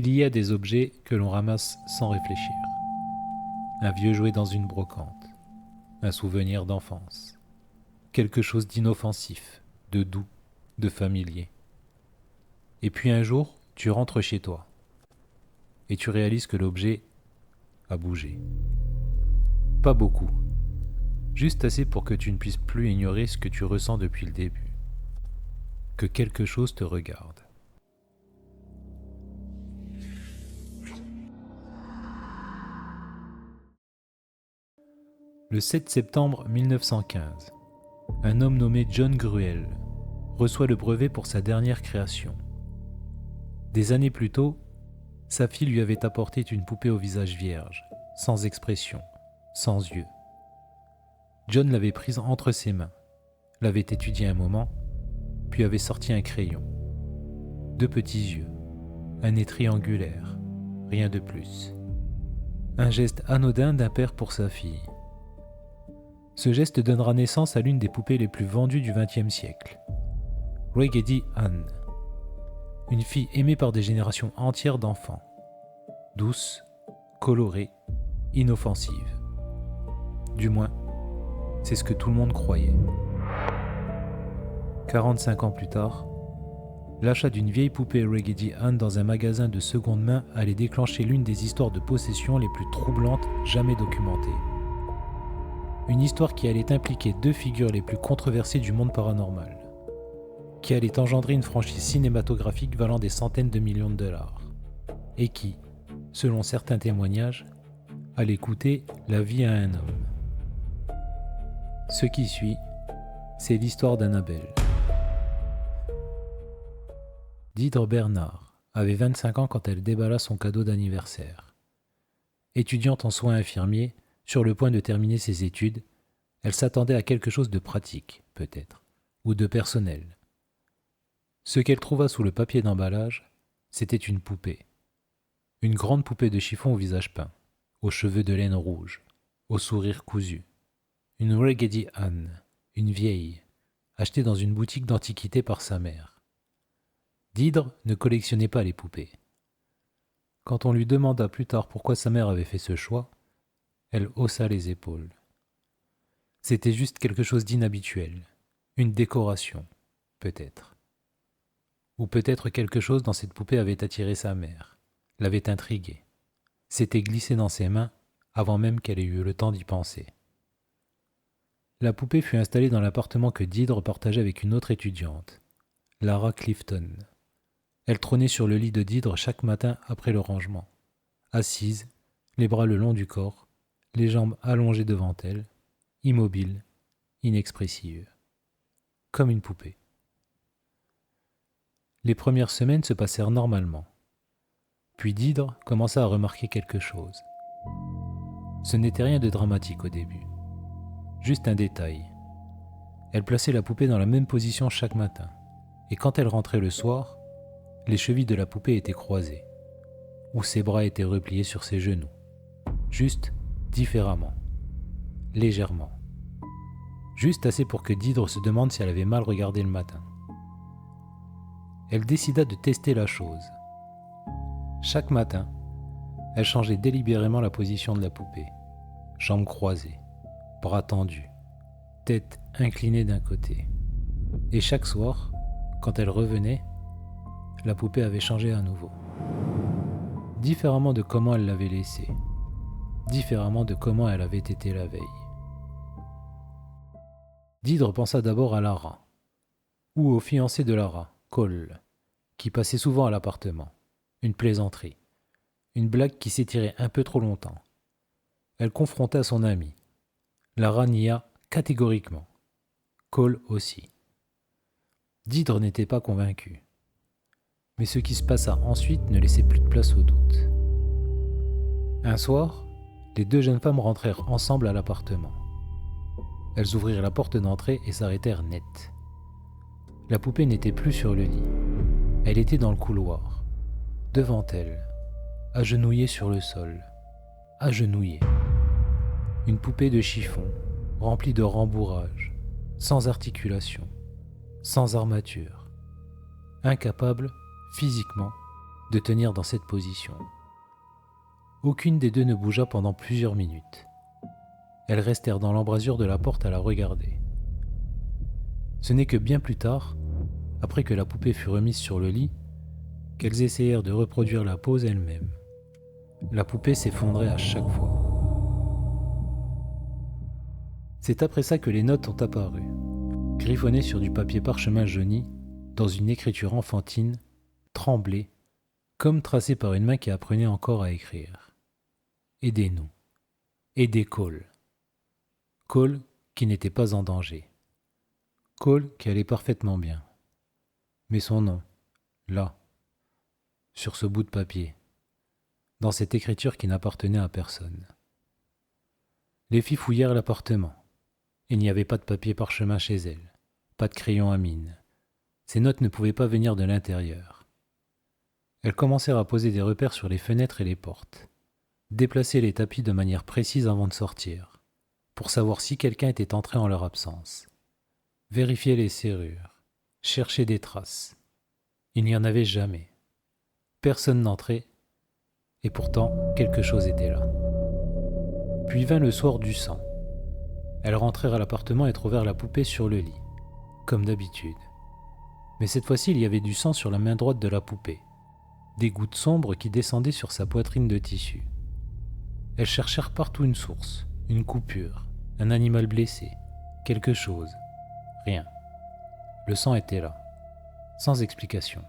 Il y a des objets que l'on ramasse sans réfléchir. Un vieux jouet dans une brocante, un souvenir d'enfance, quelque chose d'inoffensif, de doux, de familier. Et puis un jour, tu rentres chez toi et tu réalises que l'objet a bougé. Pas beaucoup, juste assez pour que tu ne puisses plus ignorer ce que tu ressens depuis le début, que quelque chose te regarde. Le 7 septembre 1915, un homme nommé John Gruelle reçoit le brevet pour sa dernière création. Des années plus tôt, sa fille lui avait apporté une poupée au visage vierge, sans expression, sans yeux. John l'avait prise entre ses mains, l'avait étudiée un moment, puis avait sorti un crayon. 2 petits yeux, un nez triangulaire, rien de plus. Un geste anodin d'un père pour sa fille. Ce geste donnera naissance à l'une des poupées les plus vendues du XXe siècle. Raggedy Ann. Une fille aimée par des générations entières d'enfants. Douce, colorée, inoffensive. Du moins, c'est ce que tout le monde croyait. 45 ans plus tard, l'achat d'une vieille poupée Raggedy Ann dans un magasin de seconde main allait déclencher l'une des histoires de possession les plus troublantes jamais documentées. Une histoire qui allait impliquer 2 figures les plus controversées du monde paranormal, qui allait engendrer une franchise cinématographique valant des centaines de millions de dollars, et qui, selon certains témoignages, allait coûter la vie à un homme. Ce qui suit, c'est l'histoire d'Annabelle. Didre Bernard avait 25 ans quand elle déballa son cadeau d'anniversaire. Étudiante en soins infirmiers, sur le point de terminer ses études, elle s'attendait à quelque chose de pratique, peut-être, ou de personnel. Ce qu'elle trouva sous le papier d'emballage, c'était une poupée. Une grande poupée de chiffon au visage peint, aux cheveux de laine rouge, au sourire cousu. Une Raggedy Ann, une vieille, achetée dans une boutique d'antiquités par sa mère. Didre ne collectionnait pas les poupées. Quand on lui demanda plus tard pourquoi sa mère avait fait ce choix, elle haussa les épaules. C'était juste quelque chose d'inhabituel, une décoration, peut-être. Ou peut-être quelque chose dans cette poupée avait attiré sa mère, l'avait intriguée, s'était glissé dans ses mains avant même qu'elle ait eu le temps d'y penser. La poupée fut installée dans l'appartement que Didre partageait avec une autre étudiante, Lara Clifton. Elle trônait sur le lit de Didre chaque matin après le rangement, assise, les bras le long du corps, les jambes allongées devant elle, immobile, inexpressive, comme une poupée. Les premières semaines se passèrent normalement. Puis Didre commença à remarquer quelque chose. Ce n'était rien de dramatique au début, juste un détail. Elle plaçait la poupée dans la même position chaque matin, et quand elle rentrait le soir, les chevilles de la poupée étaient croisées, ou ses bras étaient repliés sur ses genoux, juste différemment, légèrement. Juste assez pour que Didre se demande si elle avait mal regardé le matin. Elle décida de tester la chose. Chaque matin, elle changeait délibérément la position de la poupée. Jambes croisées, bras tendus, tête inclinée d'un côté. Et chaque soir, quand elle revenait, la poupée avait changé à nouveau. Différemment de comment elle l'avait laissée. Différemment de comment elle avait été la veille. Didre pensa d'abord à Lara, ou au fiancé de Lara, Cole, qui passait souvent à l'appartement. Une plaisanterie, une blague qui s'étirait un peu trop longtemps. Elle confronta son ami. Lara nia catégoriquement. Cole aussi. Didre n'était pas convaincu. Mais ce qui se passa ensuite ne laissait plus de place au doute. Un soir, les 2 jeunes femmes rentrèrent ensemble à l'appartement. Elles ouvrirent la porte d'entrée et s'arrêtèrent net. La poupée n'était plus sur le lit. Elle était dans le couloir, devant elle, agenouillée sur le sol. Agenouillée. Une poupée de chiffon, remplie de rembourrage, sans articulation, sans armature. Incapable, physiquement, de tenir dans cette position. Aucune des deux ne bougea pendant plusieurs minutes. Elles restèrent dans l'embrasure de la porte à la regarder. Ce n'est que bien plus tard, après que la poupée fut remise sur le lit, qu'elles essayèrent de reproduire la pose elles-mêmes. La poupée s'effondrait à chaque fois. C'est après ça que les notes ont apparu, griffonnées sur du papier parchemin jauni, dans une écriture enfantine, tremblée, comme tracée par une main qui apprenait encore à écrire. Aidez-nous. Aidez Cole. Cole qui n'était pas en danger. Cole qui allait parfaitement bien. Mais son nom, là, sur ce bout de papier, dans cette écriture qui n'appartenait à personne. Les filles fouillèrent l'appartement. Il n'y avait pas de papier parchemin chez elles, pas de crayon à mine. Ces notes ne pouvaient pas venir de l'intérieur. Elles commencèrent à poser des repères sur les fenêtres et les portes, déplacer les tapis de manière précise avant de sortir, pour savoir si quelqu'un était entré en leur absence, vérifier les serrures, chercher des traces. Il n'y en avait jamais. Personne n'entrait, et pourtant quelque chose était là. Puis vint le soir du sang. Elles rentrèrent à l'appartement et trouvèrent la poupée sur le lit, comme d'habitude. Mais cette fois-ci, il y avait du sang sur la main droite de la poupée, des gouttes sombres qui descendaient sur sa poitrine de tissu. Elles cherchèrent partout une source, une coupure, un animal blessé, quelque chose. Rien. Le sang était là, sans explication.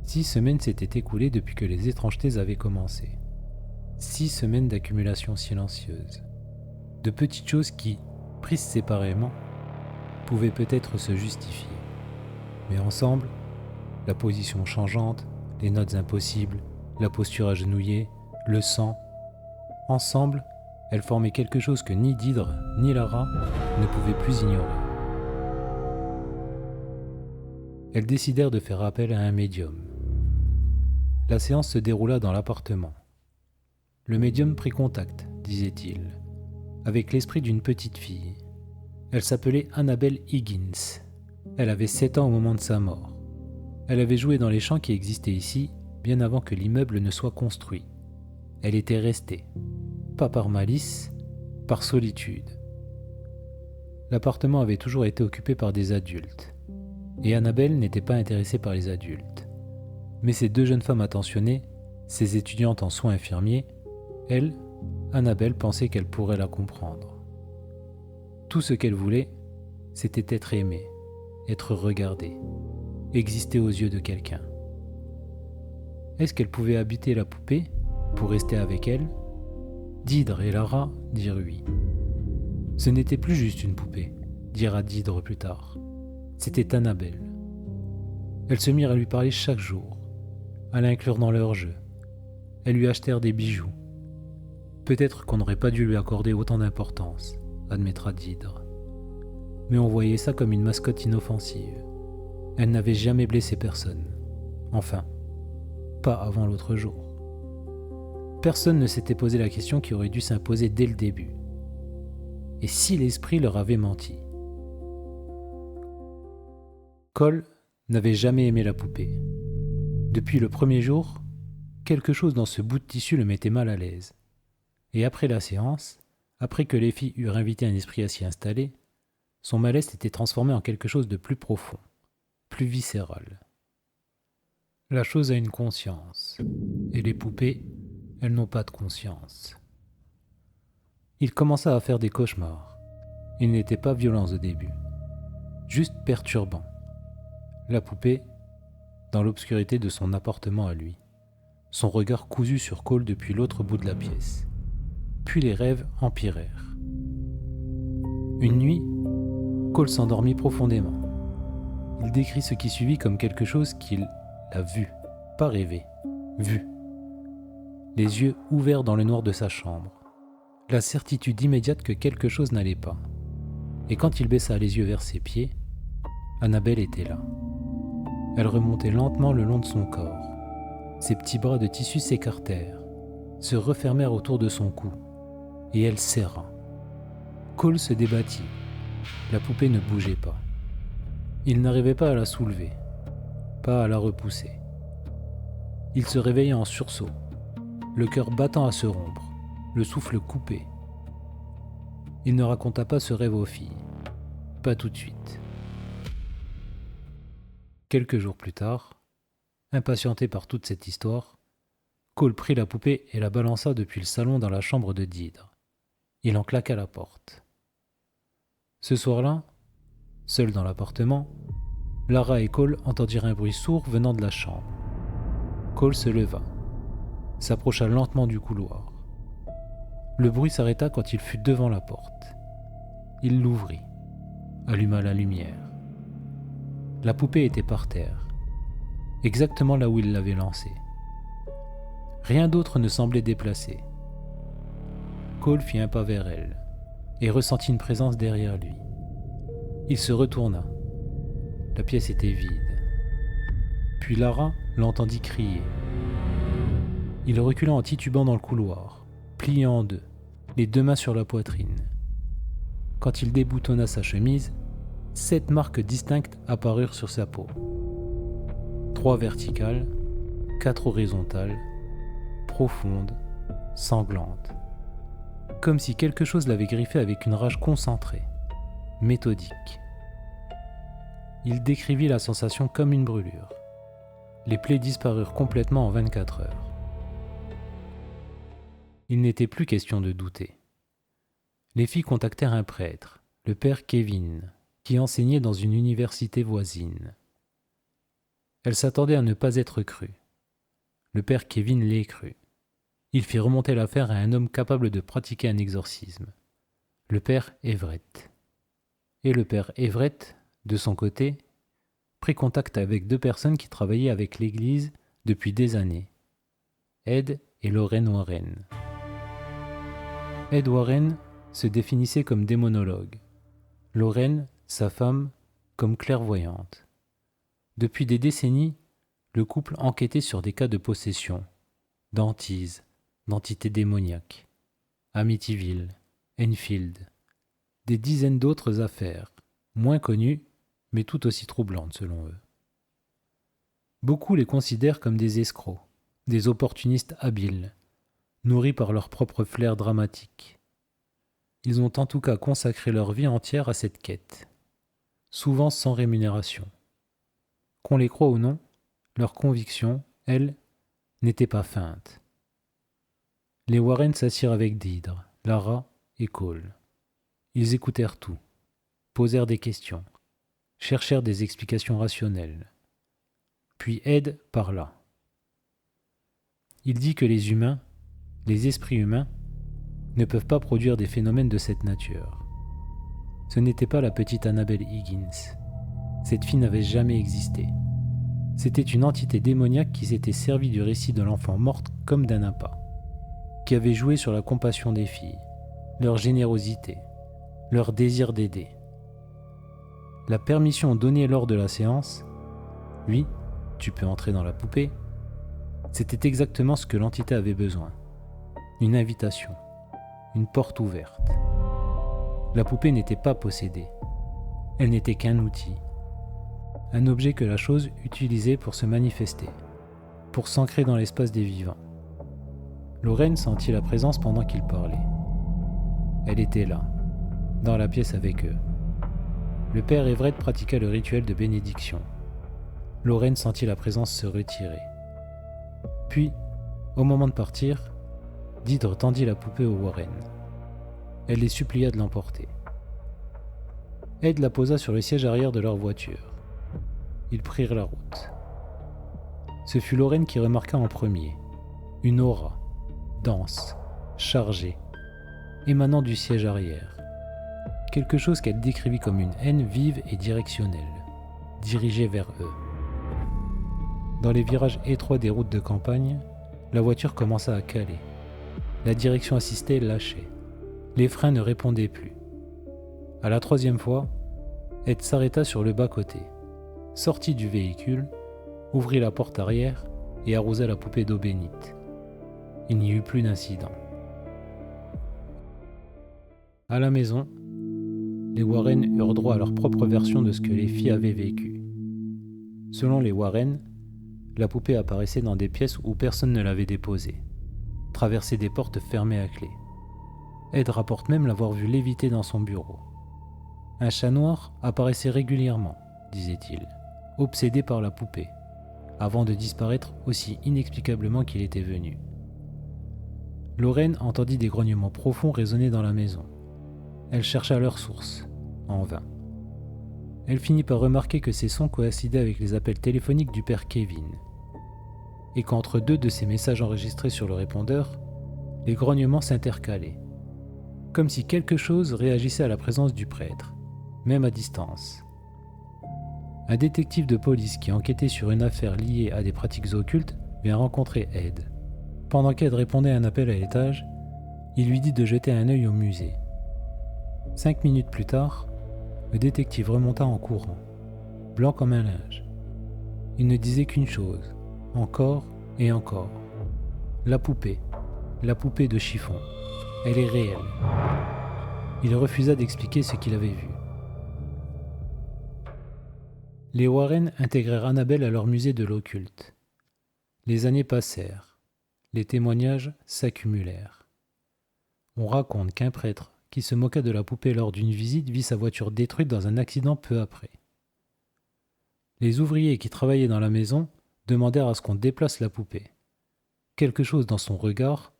6 semaines s'étaient écoulées depuis que les étrangetés avaient commencé. 6 semaines d'accumulation silencieuse. De petites choses qui, prises séparément, pouvaient peut-être se justifier. Mais ensemble, la position changeante, les notes impossibles, la posture agenouillée, le sang, ensemble, elles formaient quelque chose que ni Didre ni Lara ne pouvaient plus ignorer. Elles décidèrent de faire appel à un médium. La séance se déroula dans l'appartement. Le médium prit contact, disait-il, avec l'esprit d'une petite fille. Elle s'appelait Annabelle Higgins. Elle avait 7 ans au moment de sa mort. Elle avait joué dans les champs qui existaient ici, bien avant que l'immeuble ne soit construit. Elle était restée, pas par malice, par solitude. L'appartement avait toujours été occupé par des adultes, et Annabelle n'était pas intéressée par les adultes. Mais ces 2 jeunes femmes attentionnées, ces étudiantes en soins infirmiers, elle, Annabelle pensait qu'elle pourrait la comprendre. Tout ce qu'elle voulait, c'était être aimée, être regardée, exister aux yeux de quelqu'un. Est-ce qu'elle pouvait habiter la poupée pour rester avec elle? Didre et Lara dirent oui. Ce n'était plus juste une poupée, dira Didre plus tard. C'était Annabelle. Elles se mirent à lui parler chaque jour, à l'inclure dans leur jeu. Elles lui achetèrent des bijoux. Peut-être qu'on n'aurait pas dû lui accorder autant d'importance, admettra Didre. Mais on voyait ça comme une mascotte inoffensive. Elle n'avait jamais blessé personne. Enfin, pas avant l'autre jour. Personne ne s'était posé la question qui aurait dû s'imposer dès le début. Et si l'esprit leur avait menti? Cole n'avait jamais aimé la poupée. Depuis le premier jour, quelque chose dans ce bout de tissu le mettait mal à l'aise. Et après la séance, après que les filles eurent invité un esprit à s'y installer, son malaise s'était transformé en quelque chose de plus profond, plus viscéral. La chose a une conscience, et les poupées, elles n'ont pas de conscience. Il commença à faire des cauchemars. Ils n'étaient pas violents au début, juste perturbants. La poupée, dans l'obscurité de son appartement à lui, son regard cousu sur Cole depuis l'autre bout de la pièce. Puis les rêves empirèrent. Une nuit, Cole s'endormit profondément. Il décrit ce qui suivit comme quelque chose qu'il a vu, pas rêvé, vu. Les yeux ouverts dans le noir de sa chambre. La certitude immédiate que quelque chose n'allait pas. Et quand il baissa les yeux vers ses pieds, Annabelle était là. Elle remontait lentement le long de son corps. Ses petits bras de tissu s'écartèrent, se refermèrent autour de son cou, et elle serra. Cole se débattit. La poupée ne bougeait pas. Il n'arrivait pas à la soulever, pas à la repousser. Il se réveilla en sursaut, le cœur battant à se rompre, le souffle coupé. Il ne raconta pas ce rêve aux filles, pas tout de suite. Quelques jours plus tard, impatienté par toute cette histoire, Cole prit la poupée et la balança depuis le salon dans la chambre de Didre. Il en claqua la porte. Ce soir-là, seuls dans l'appartement, Lara et Cole entendirent un bruit sourd venant de la chambre. Cole se leva, s'approcha lentement du couloir. Le bruit s'arrêta quand il fut devant la porte. Il l'ouvrit, alluma la lumière. La poupée était par terre, exactement là où il l'avait lancée. Rien d'autre ne semblait déplacé. Cole fit un pas vers elle et ressentit une présence derrière lui. Il se retourna. La pièce était vide. Puis Lara l'entendit crier. Il recula en titubant dans le couloir, plié en deux, les deux mains sur la poitrine. Quand il déboutonna sa chemise, 7 marques distinctes apparurent sur sa peau. 3 verticales, 4 horizontales, profondes, sanglantes. Comme si quelque chose l'avait griffé avec une rage concentrée, méthodique. Il décrivit la sensation comme une brûlure. Les plaies disparurent complètement en 24 heures. Il n'était plus question de douter. Les filles contactèrent un prêtre, le père Kevin, qui enseignait dans une université voisine. Elles s'attendaient à ne pas être crues. Le père Kevin les crut. Il fit remonter l'affaire à un homme capable de pratiquer un exorcisme, le père Everett. Et le père Everett, de son côté, prit contact avec 2 personnes qui travaillaient avec l'Église depuis des années, Ed et Lorraine Warren. Ed Warren se définissait comme démonologue, Lorraine, sa femme, comme clairvoyante. Depuis des décennies, le couple enquêtait sur des cas de possession, d'hantise, d'entités démoniaques, Amityville, Enfield, des dizaines d'autres affaires, moins connues, mais tout aussi troublantes selon eux. Beaucoup les considèrent comme des escrocs, des opportunistes habiles, nourris par leur propre flair dramatique. Ils ont en tout cas consacré leur vie entière à cette quête, souvent sans rémunération. Qu'on les croie ou non, leurs convictions, elles, n'étaient pas feintes. Les Warren s'assirent avec Didre, Lara et Cole. Ils écoutèrent tout, posèrent des questions, cherchèrent des explications rationnelles. Puis Ed parla. Il dit que les humains, les esprits humains, ne peuvent pas produire des phénomènes de cette nature. Ce n'était pas la petite Annabelle Higgins. Cette fille n'avait jamais existé. C'était une entité démoniaque qui s'était servie du récit de l'enfant morte comme d'un appât, qui avait joué sur la compassion des filles, leur générosité, leur désir d'aider. La permission donnée lors de la séance, « Oui, tu peux entrer dans la poupée », c'était exactement ce que l'entité avait besoin. Une invitation, une porte ouverte. La poupée n'était pas possédée. Elle n'était qu'un outil. Un objet que la chose utilisait pour se manifester, pour s'ancrer dans l'espace des vivants. Lorraine sentit la présence pendant qu'il parlait. Elle était là, dans la pièce avec eux. Le père Everett pratiqua le rituel de bénédiction. Lorraine sentit la présence se retirer. Puis, au moment de partir, Didre tendit la poupée aux Warren. Elle les supplia de l'emporter. Ed la posa sur le siège arrière de leur voiture. Ils prirent la route. Ce fut Lorraine qui remarqua en premier une aura, dense, chargée, émanant du siège arrière. Quelque chose qu'elle décrivit comme une haine vive et directionnelle, dirigée vers eux. Dans les virages étroits des routes de campagne, la voiture commença à caler. La direction assistée lâchait. Les freins ne répondaient plus. À la 3e fois, Ed s'arrêta sur le bas-côté, sortit du véhicule, ouvrit la porte arrière et arrosa la poupée d'eau bénite. Il n'y eut plus d'incident. À la maison, les Warren eurent droit à leur propre version de ce que les filles avaient vécu. Selon les Warren, la poupée apparaissait dans des pièces où personne ne l'avait déposée, traversait des portes fermées à clé. Ed rapporte même l'avoir vu léviter dans son bureau. Un chat noir apparaissait régulièrement, disait-il, obsédé par la poupée, avant de disparaître aussi inexplicablement qu'il était venu. Lorraine entendit des grognements profonds résonner dans la maison. Elle chercha leur source, en vain. Elle finit par remarquer que ces sons coïncidaient avec les appels téléphoniques du père Kevin, et qu'entre deux de ces messages enregistrés sur le répondeur, les grognements s'intercalaient, comme si quelque chose réagissait à la présence du prêtre, même à distance. Un détective de police qui enquêtait sur une affaire liée à des pratiques occultes vient rencontrer Ed. Pendant qu'Ed répondait à un appel à l'étage, il lui dit de jeter un œil au musée. 5 minutes plus tard, le détective remonta en courant, blanc comme un linge. Il ne disait qu'une chose, encore et encore. La poupée de chiffon, elle est réelle. Il refusa d'expliquer ce qu'il avait vu. Les Warren intégrèrent Annabelle à leur musée de l'occulte. Les années passèrent. Les témoignages s'accumulèrent. On raconte qu'un prêtre qui se moqua de la poupée lors d'une visite vit sa voiture détruite dans un accident peu après. Les ouvriers qui travaillaient dans la maison demandèrent à ce qu'on déplace la poupée. Quelque chose dans son regard,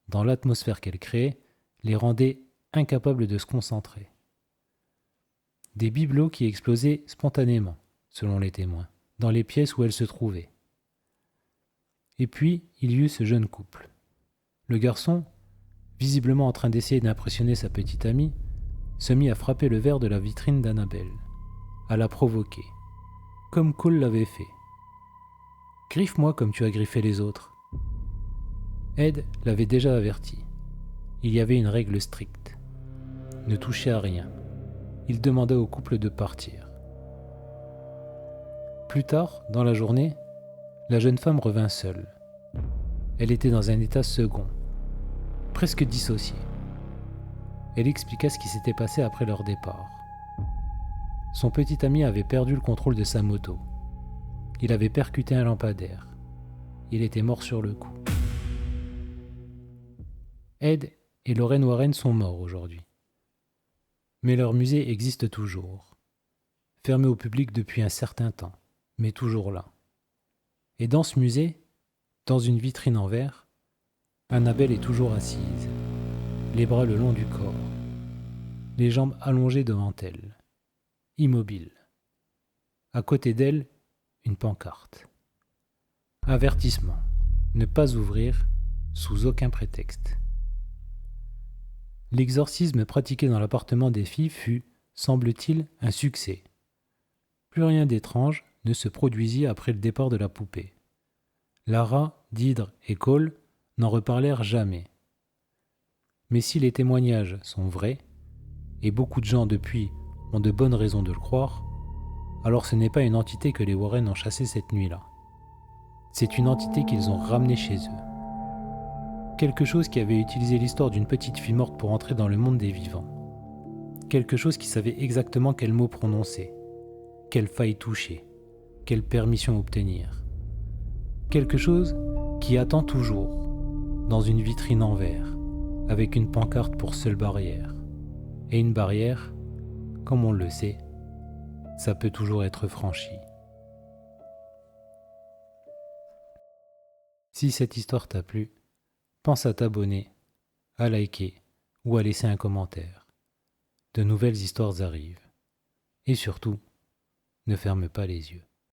dans l'atmosphère qu'elle créait, les rendait incapables de se concentrer. Des bibelots qui explosaient spontanément, selon les témoins, dans les pièces où elle se trouvait. Et puis, il y eut ce jeune couple. Le garçon, visiblement en train d'essayer d'impressionner sa petite amie, se mit à frapper le verre de la vitrine d'Annabelle, à la provoquer, comme Cole l'avait fait. « Griffe-moi comme tu as griffé les autres. » Ed l'avait déjà averti. Il y avait une règle stricte. Ne toucher à rien. Il demanda au couple de partir. Plus tard, dans la journée, la jeune femme revint seule. Elle était dans un état second, presque dissociée. Elle expliqua ce qui s'était passé après leur départ. Son petit ami avait perdu le contrôle de sa moto. Il avait percuté un lampadaire. Il était mort sur le coup. Ed et Lorraine Warren sont morts aujourd'hui. Mais leur musée existe toujours. Fermé au public depuis un certain temps, mais toujours là. Et dans ce musée, dans une vitrine en verre, Annabelle est toujours assise, les bras le long du corps, les jambes allongées devant elle, immobile. À côté d'elle, une pancarte. Avertissement, ne pas ouvrir sous aucun prétexte. L'exorcisme pratiqué dans l'appartement des filles fut, semble-t-il, un succès. Plus rien d'étrange ne se produisit après le départ de la poupée. Lara, Didre et Cole n'en reparlèrent jamais. Mais si les témoignages sont vrais, et beaucoup de gens depuis ont de bonnes raisons de le croire, alors ce n'est pas une entité que les Warren ont chassée cette nuit-là. C'est une entité qu'ils ont ramenée chez eux. Quelque chose qui avait utilisé l'histoire d'une petite fille morte pour entrer dans le monde des vivants. Quelque chose qui savait exactement quel mot prononcer, quelle faille toucher, quelle permission obtenir. Quelque chose qui attend toujours, dans une vitrine en verre, avec une pancarte pour seule barrière. Et une barrière, comme on le sait, ça peut toujours être franchi. Si cette histoire t'a plu, pense à t'abonner, à liker ou à laisser un commentaire. De nouvelles histoires arrivent. Et surtout, ne ferme pas les yeux.